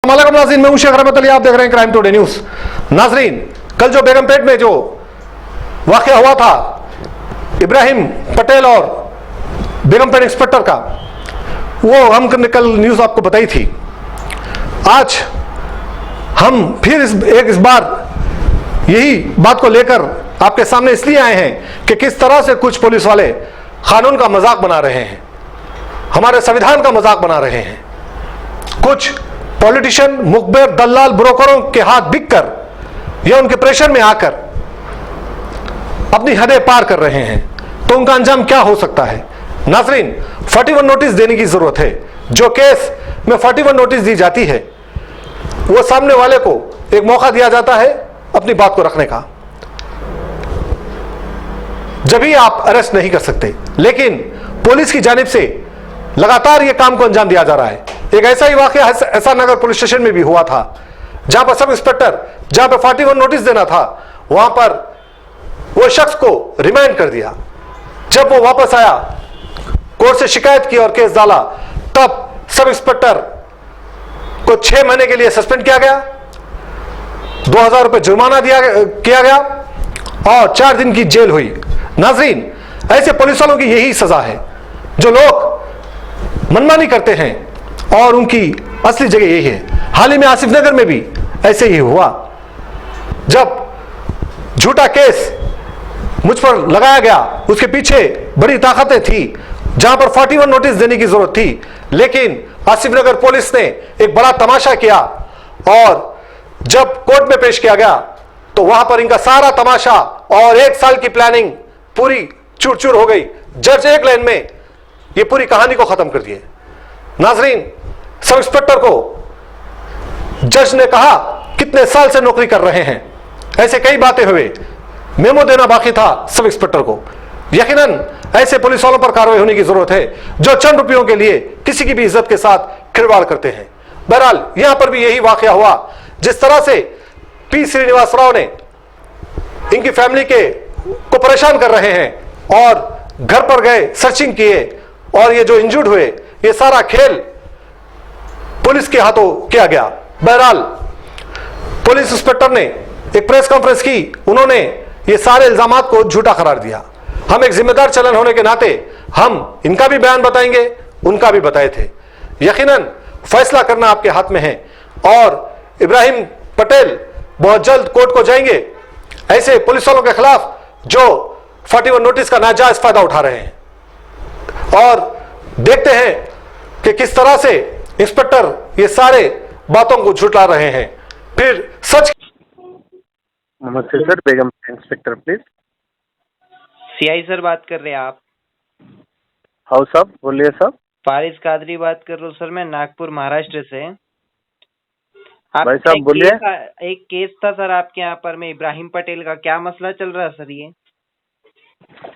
अस्सलामुअलैकुम नाज़रीन, मैं हूं शेख रहमत अली, आप देख रहे हैं क्राइम टुडे न्यूज। नाज़रीन, कल जो बेगमपेट में जो वाकया हुआ था इब्राहिम पटेल और बेगमपेट इंस्पेक्टर का, वो हमने कल न्यूज आपको बताई थी। आज हम फिर इस बार यही बात को लेकर आपके सामने इसलिए आए हैं कि किस तरह से कुछ पुलिस वाले कानून का मजाक बना रहे हैं, हमारे संविधान का मजाक बना रहे हैं। कुछ पॉलिटिशियन मुखबिर दलाल ब्रोकरों के हाथ बिककर या उनके प्रेशर में आकर अपनी हदें पार कर रहे हैं, तो उनका अंजाम क्या हो सकता है। नाज़रीन, 41 नोटिस देने की जरूरत है। जो केस में 41 नोटिस दी जाती है, वो सामने वाले को एक मौका दिया जाता है अपनी बात को रखने का, जब ही आप अरेस्ट नहीं कर सकते। लेकिन पुलिस की जानिब से लगातार यह काम को अंजाम दिया जा रहा है। एक ऐसा ही वाकया एहसान नगर पुलिस स्टेशन में भी हुआ था, जहां पर सब इंस्पेक्टर, जहां पर 41 नोटिस देना था, वहां पर वो शख्स को रिमांड कर दिया। जब वो वापस आया, कोर्ट से शिकायत की और केस डाला, तब सब इंस्पेक्टर को 6 महीने के लिए सस्पेंड किया गया, 2000 रुपए जुर्माना किया गया और 4 दिन की जेल हुई। नाज़रीन, ऐसे पुलिस वालों की यही सजा है, जो लोग मनमानी करते हैं और उनकी असली जगह यही है। हाल ही में आसिफ नगर में भी ऐसे ही हुआ, जब झूठा केस मुझ पर लगाया गया, उसके पीछे बड़ी ताकतें थी, जहां पर 41 नोटिस देने की जरूरत थी। लेकिन आसिफ नगर पुलिस ने एक बड़ा तमाशा किया और जब कोर्ट में पेश किया गया, तो वहां पर इनका सारा तमाशा और 1 साल की प्लानिंग पूरी चूर चूर हो गई। जज एक लाइन में ये पूरी कहानी को खत्म कर दिए। नाजरीन, सब इंस्पेक्टर को जज ने कहा कितने साल से नौकरी कर रहे हैं, ऐसे कई बातें हुए, मेमो देना बाकी था सब इंस्पेक्टर को। यकीनन ऐसे पुलिस वालों पर कार्रवाई होने की जरूरत है, जो चंद रुपयों के लिए किसी की भी इज्जत के साथ खिलवाड़ करते हैं। बहरहाल यहां पर भी यही वाकया हुआ। जिस तरह से पी श्रीनिवास राव ने इनकी फैमिली को परेशान कर रहे हैं और घर पर गए, सर्चिंग किए, और ये जो इंजर्ड हुए, ये सारा खेल पुलिस के हाथों किया गया। बहरहाल पुलिस इंस्पेक्टर ने एक प्रेस कॉन्फ्रेंस की, उन्होंने ये सारे इल्जामात को झूठा करार दिया। हम एक जिम्मेदार चलन होने के नाते हम इनका भी बयान बताएंगे, उनका भी बताए थे। यकीनन फैसला करना आपके हाथ में है और इब्राहिम पटेल बहुत जल्द कोर्ट को जाएंगे ऐसे पुलिस वालों के खिलाफ जो 41 नोटिस का नाजायज फायदा उठा रहे हैं। और देखते हैं कि किस तरह से इंस्पेक्टर ये सारे बातों को झुठला रहे हैं, फिर सच। नमस्ते sir, Begum inspector please. CI sir बात कर रहे हैं आप? हाँ साहब, बोलिए साहब। फारिस कादरी बात कर रहा हूँ सर, मैं नागपुर महाराष्ट्र से। भाई साहब बोलिए। एक केस था सर आपके यहाँ पर में इब्राहिम पटेल का, क्या मसला चल रहा है सर? ये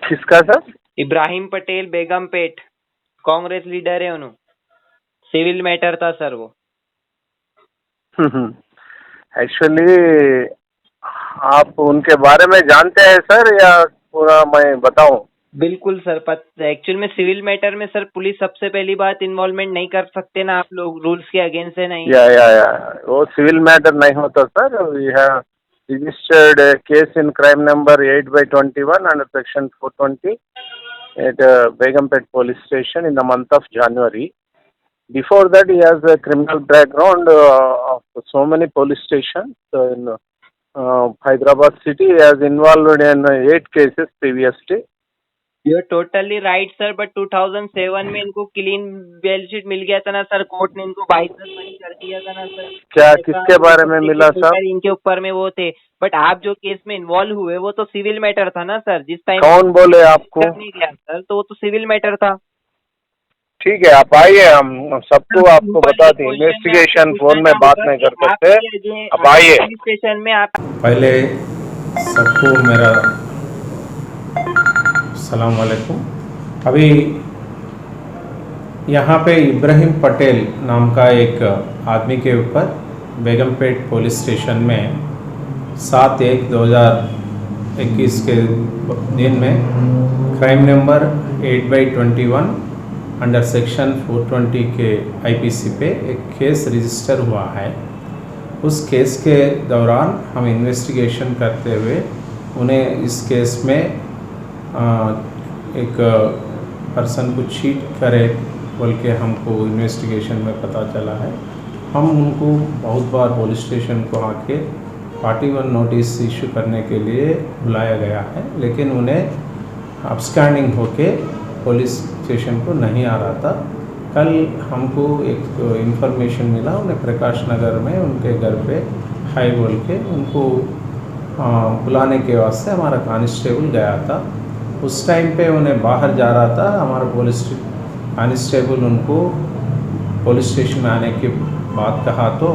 किसका सर? इब्राहिम पटेल, बेगमपेट, कांग्रेस लीडर है उन्होंने, सिविल मैटर था सर वो। एक्चुअली आप उनके बारे में जानते हैं सर, या पूरा मैं बताऊं? बिल्कुल सर, एक्चुअल में सिविल मैटर में सर पुलिस सबसे पहली बात इन्वॉल्वमेंट नहीं कर सकते ना आप लोग, रूल्स के अगेंस्ट है नहीं। या वो सिविल मैटर नहीं होता sir. We have registered case in crime number 8/21 under section 420 at Begumpet police station in the month of January. Before that, he has a criminal background of so many police stations in Hyderabad city. He has involved in 8 cases previously. You are totally right sir, but 2007 में इनको clean bell sheet मिल गया था ना sir, court ने इनको 22 महीने कर दिया था ना सर। क्या किसके बारे में मिला सर? इनके ऊपर में वो थे, बट आप जो केस में इन्वॉल्व हुए वो तो सिविल मैटर था ना सर, जिस टाइम। कौन बोले आपको? नहीं गया सर, तो वो तो सिविल मैटर था। ठीक है, आप आइए, हम सबको आपको बताते हैं। इन्वेस्टिगेशन फोन में बात नहीं कर सकते, आप आइए स्टेशन में। आप पहले सबको मेरा अस्सलाम वालेकुम। अभी यहाँ पे इब्राहिम पटेल नाम का एक आदमी के ऊपर बेगमपेट पुलिस स्टेशन में 7/1/2021 के दिन में क्राइम नंबर 8/21 अंडर सेक्शन 420 के आईपीसी पे एक केस रजिस्टर हुआ है। उस केस के दौरान हम इन्वेस्टिगेशन करते हुए उन्हें इस केस में एक पर्सन को चीट करे बोल के हमको इन्वेस्टिगेशन में पता चला है। हम उनको बहुत बार पुलिस स्टेशन को आके 41 नोटिस इशू करने के लिए बुलाया गया है, लेकिन उन्हें अपस्टैंडिंग होके पुलिस स्टेशन को नहीं आ रहा था। कल हमको एक इन्फॉर्मेशन मिला, उन्हें प्रकाश नगर में उनके घर पे हाई बोल के उनको बुलाने के वास्ते हमारा कांस्टेबल गया था। उस टाइम पे उन्हें बाहर जा रहा था, हमारा पुलिस कांस्टेबल उनको पुलिस स्टेशन में आने के बाद कहा तो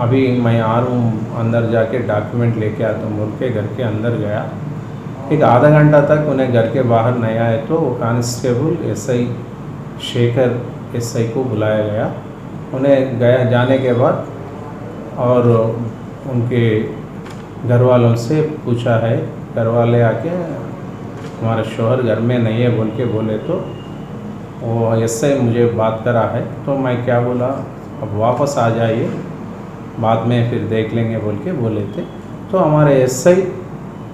अभी मैं आ रहा हूँ, अंदर जाके डॉक्यूमेंट लेके आता हूँ बोल के घर के अंदर गया। एक आधा घंटा तक उन्हें घर के बाहर नहीं आए तो वो कांस्टेबल एसआई शेखर एसआई को बुलाया गया। उन्हें गया जाने के बाद और उनके घर वालों से पूछा है, घर वाले आके हमारा शौहर घर में नहीं है बोल के बोले तो वो एसआई मुझे बात करा है। तो मैं क्या बोला, अब वापस आ जाइए, बाद में फिर देख लेंगे बोल के बोले थे। तो हमारे एसआई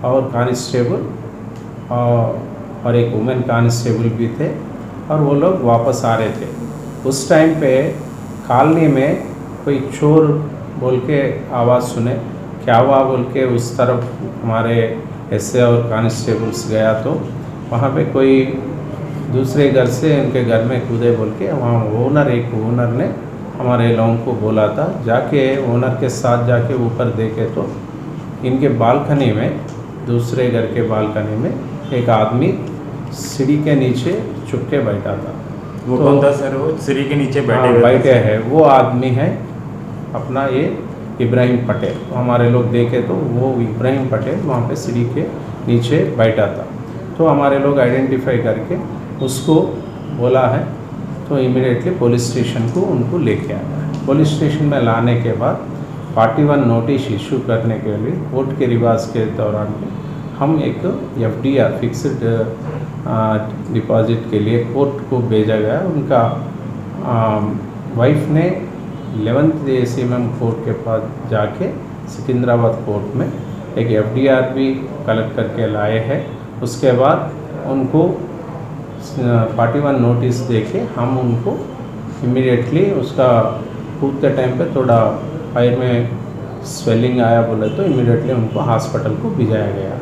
और कांस्टेबल और एक वुमेन कांस्टेबल भी थे और वो लोग वापस आ रहे थे। उस टाइम पे कॉलोनी में कोई चोर बोल के आवाज़ सुने, क्या हुआ बोल के उस तरफ हमारे एसआई और कांस्टेबल्स गया तो वहाँ पे कोई दूसरे घर से उनके घर में कूदे बोल के वहाँ एक ओनर ने हमारे लोगों को बोला था। जाके ओनर के साथ जाके ऊपर देखे तो इनके बालकनी में, दूसरे घर के बालकनी में एक आदमी सीढ़ी के नीचे छुप के बैठा था। वो कौन था सर? वो सीढ़ी के नीचे बैठे हैं, वो आदमी है अपना ये इब्राहिम पटेल। तो हमारे लोग देखे तो वो इब्राहिम पटेल वहाँ पे सीढ़ी के नीचे बैठा था। तो हमारे लोग आइडेंटिफाई करके उसको बोला है तो इमीडिएटली पुलिस स्टेशन को उनको लेके आया। पुलिस स्टेशन में लाने के बाद 41 नोटिस इशू करने के लिए कोर्ट के रिवाज के दौरान हम एक एफडीआर फिक्स्ड डिपॉजिट के लिए कोर्ट को भेजा गया। उनका वाइफ ने 11th ACMM कोर्ट के पास जाके सिकंदराबाद कोर्ट में एक एफडीआर भी कलेक्ट करके लाए हैं। उसके बाद उनको 41 नोटिस देके हम उनको इमीडिएटली उसका कूदते टाइम पे थोड़ा पैर में स्वेलिंग आया बोले तो इमीडिएटली उनको हॉस्पिटल को भिजाया गया।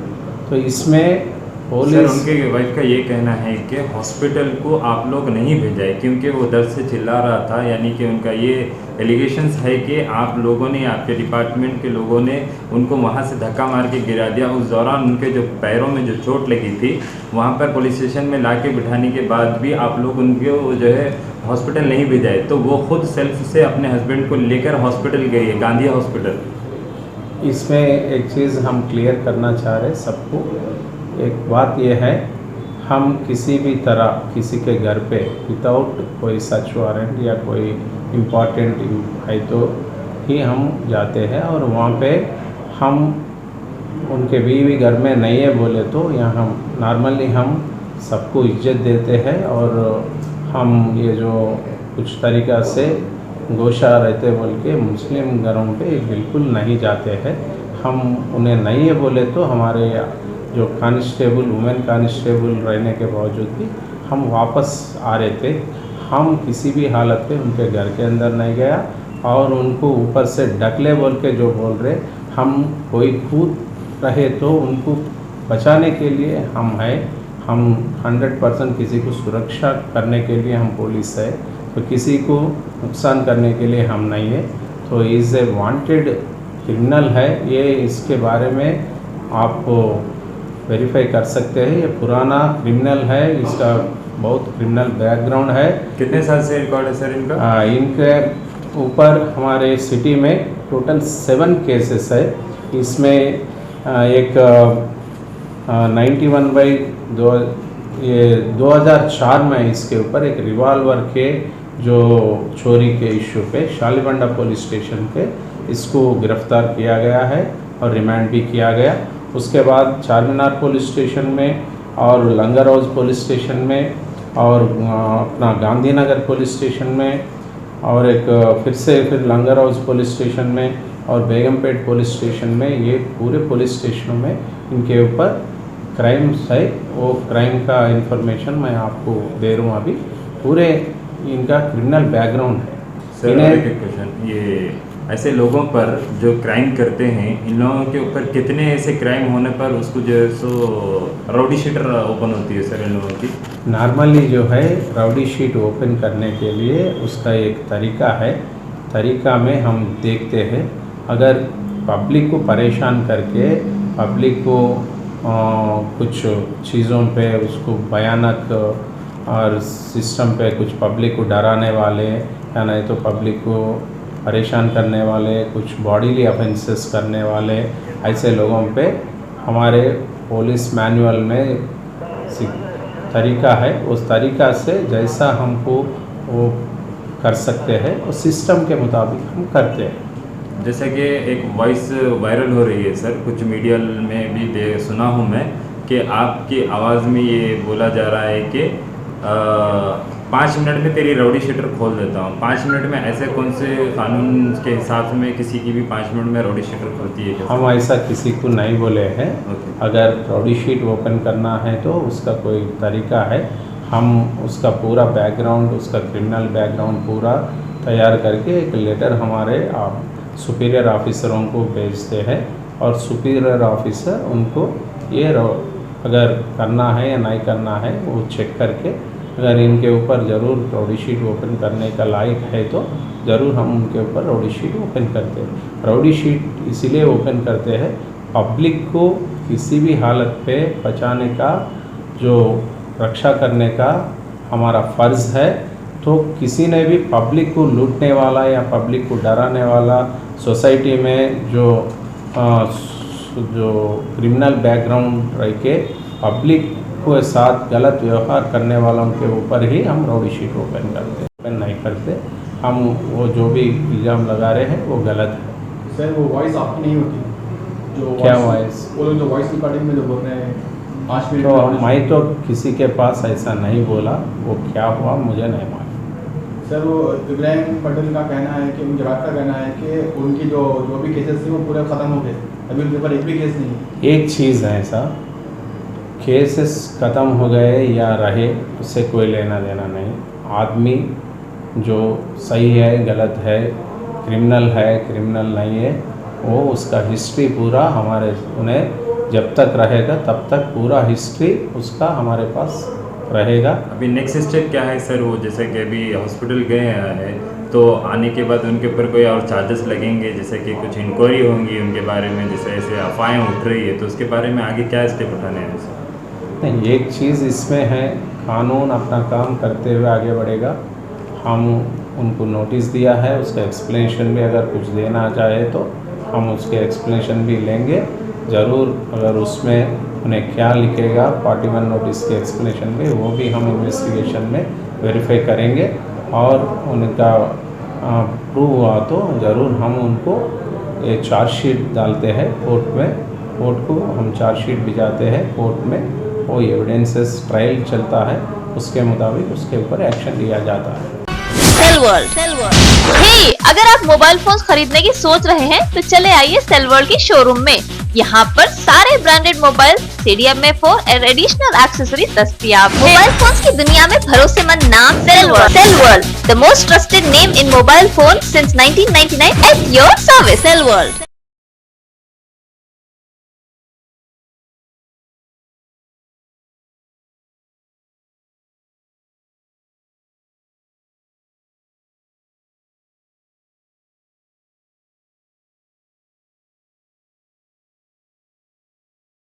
तो इसमें सर उनके वाइफ का ये कहना है कि हॉस्पिटल को आप लोग नहीं भेजाए क्योंकि वो दर्द से चिल्ला रहा था, यानी कि उनका ये एलिगेशंस है कि आप लोगों ने, आपके डिपार्टमेंट के लोगों ने उनको वहाँ से धक्का मार के गिरा दिया। उस दौरान उनके जो पैरों में जो चोट लगी थी वहाँ पर पुलिस स्टेशन में ला के बिठाने के बाद भी आप लोग उनको जो है हॉस्पिटल नहीं भेजाए, तो वो खुद सेल्फ से अपने हस्बैंड को लेकर हॉस्पिटल गई है, गांधी हॉस्पिटल। इसमें एक चीज़ हम क्लियर करना चाह रहे सबको। एक बात यह है, हम किसी भी तरह किसी के घर पे विदाउट कोई सर्च वारंट या कोई इम्पॉर्टेंट है तो ही हम जाते हैं और वहाँ पे हम उनके बीवी घर में नहीं है बोले तो यहाँ हम नॉर्मली हम सबको इज्जत देते हैं और हम ये जो कुछ तरीक़ा से गोशा रहते बोल के मुस्लिम घरों पे बिल्कुल नहीं जाते हैं। हम उन्हें नहीं है बोले तो हमारे जो कांस्टेबल, वुमेन कांस्टेबल रहने के बावजूद भी हम वापस आ रहे थे। हम किसी भी हालत में उनके घर के अंदर नहीं गया और उनको ऊपर से ढकले बोल के जो बोल रहे, हम कोई कूद रहे तो उनको बचाने के लिए हम हैं। हम 100% किसी को सुरक्षा करने के लिए हम पुलिस है, तो किसी को नुकसान करने के लिए हम नहीं है। तो इज़ ए वांटेड क्रिमिनल है ये, इसके बारे में आप वेरीफाई कर सकते हैं। ये पुराना क्रिमिनल है, इसका बहुत क्रिमिनल बैकग्राउंड है। कितने साल से रिकॉर्ड है सर इनका? इनके ऊपर हमारे सिटी में टोटल 7 केसेस है। इसमें एक 2004 में इसके ऊपर एक रिवॉल्वर के जो चोरी के इश्यू पे शालीबंडा पुलिस स्टेशन पे इसको गिरफ्तार किया गया है और रिमांड भी किया गया। उसके बाद चारमीनार पुलिस स्टेशन में और लंगर हाउस पुलिस स्टेशन में और अपना गांधीनगर पुलिस स्टेशन में, और एक फिर लंगर हाउस पुलिस स्टेशन में और बेगमपेट पुलिस स्टेशन में, ये पूरे पुलिस स्टेशनों में इनके ऊपर क्राइम्स है। वो क्राइम का इन्फॉर्मेशन मैं आपको दे रहा हूँ अभी। पूरे इनका क्रिमिनल बैकग्राउंड है। सर एक क्वेश्चन, ये ऐसे लोगों पर जो क्राइम करते हैं, इन लोगों के ऊपर कितने ऐसे क्राइम होने पर उसको जो है सो राउडी शीटर ओपन होती है सर इन लोगों की? नॉर्मली जो है राउडी शीट ओपन करने के लिए उसका एक तरीका है। तरीका में हम देखते हैं, अगर पब्लिक को परेशान करके पब्लिक को कुछ चीज़ों पे उसको भयानक और सिस्टम पे कुछ पब्लिक को डराने वाले या नहीं तो पब्लिक को परेशान करने वाले, कुछ बॉडीली ऑफेंसेस करने वाले, ऐसे लोगों पे हमारे पुलिस मैनुअल में तरीका है। उस तरीका से जैसा हमको वो कर सकते हैं उस सिस्टम के मुताबिक हम करते हैं। जैसे कि एक वॉइस वायरल हो रही है सर, कुछ मीडिया में भी सुना हूँ मैं कि आपकी आवाज़ में ये बोला जा रहा है कि 5 मिनट में तेरी राउडी शीटर खोल देता हूँ। 5 मिनट में ऐसे कौन से कानून के हिसाब में किसी की भी 5 मिनट में राउडी शीटर खोलती है? हम ऐसा किसी को नहीं बोले हैं। अगर राउडी शीट ओपन करना है तो उसका कोई तरीका है। हम उसका पूरा बैकग्राउंड, उसका क्रिमिनल बैकग्राउंड पूरा तैयार करके एक लेटर हमारे सुपीरियर ऑफिसरों को भेजते हैं और सुपीरियर ऑफिसर उनको ये अगर करना है या नहीं करना है वो चेक करके अगर इनके ऊपर ज़रूर राउडी शीट ओपन करने का लायक है तो ज़रूर हम उनके ऊपर राउडी शीट ओपन करते हैं। राउडी शीट इसीलिए ओपन करते हैं, पब्लिक को किसी भी हालत पे बचाने का, जो रक्षा करने का हमारा फ़र्ज़ है। तो किसी ने भी पब्लिक को लूटने वाला या पब्लिक को डराने वाला, सोसाइटी में जो क्रिमिनल बैकग्राउंड रह के पब्लिक के साथ गलत व्यवहार करने वालों के ऊपर ही हम राउडी शीट ओपन करते हैं। ओपन नहीं करते हम, वो जो भी इल्ज़ाम लगा रहे हैं वो गलत है। सर वो वॉइस आपकी नहीं होती जो क्या वॉइस? वो लोग जो वॉइस रिकॉर्डिंग में जो बोल रहे हैं 5 मिनट तो मैं तो किसी के पास ऐसा नहीं बोला, वो क्या हुआ मुझे नहीं मालूम। सर वो इब्राहिम पटेल का कहना है कि उनके बात का कहना है कि उनकी जो भी केसेस थे वो पूरे ख़त्म हो गए, अभी उनके ऊपर एक भी केस नहीं है। एक चीज़ है ऐसा, केसेस ख़त्म हो गए या रहे उससे कोई लेना देना नहीं। आदमी जो सही है गलत है, क्रिमिनल है क्रिमिनल नहीं है, वो उसका हिस्ट्री पूरा हमारे उन्हें जब तक रहेगा तब तक पूरा हिस्ट्री उसका हमारे पास रहेगा। अभी नेक्स्ट स्टेप क्या है सर? वो जैसे कि अभी हॉस्पिटल गए हैं तो आने के बाद उनके ऊपर कोई और चार्जेस लगेंगे, जैसे कि कुछ इंक्वायरी होंगी उनके बारे में, जैसे ऐसे अफवाहें उठ रही है तो उसके बारे में आगे क्या स्टेप उठाने हैं सर? नहीं, एक चीज़ इसमें है, कानून अपना काम करते हुए आगे बढ़ेगा। हम उनको नोटिस दिया है, उसका एक्सप्लेनेशन भी अगर कुछ देना चाहे तो हम उसके एक्सप्लेनेशन भी लेंगे ज़रूर। अगर उसमें उन्हें क्या लिखेगा 41 नोटिस के एक्सप्लेनेशन में, वो भी हम इन्वेस्टिगेशन में वेरीफाई करेंगे और उनका प्रूव हुआ तो ज़रूर हम उनको ये चार्जशीट डालते हैं कोर्ट में। कोर्ट को हम चार्जशीट भिजाते हैं कोर्ट में, वो एविडेंसेस ट्रायल चलता है, उसके मुताबिक उसके ऊपर एक्शन लिया जाता है। Cell world. हे, अगर आप मोबाइल फोन खरीदने की सोच रहे हैं तो चले आइए सेल वर्ल्ड के शोरूम में। यहाँ पर सारे ब्रांडेड मोबाइल, CDMA4 और एडिशनल एक्सेसरीज दस्तयाब है। मोबाइल फोन्स की दुनिया में भरोसेमंद नाम Cell World, the most trusted name in mobile phone since 1999 at your service. Cell world.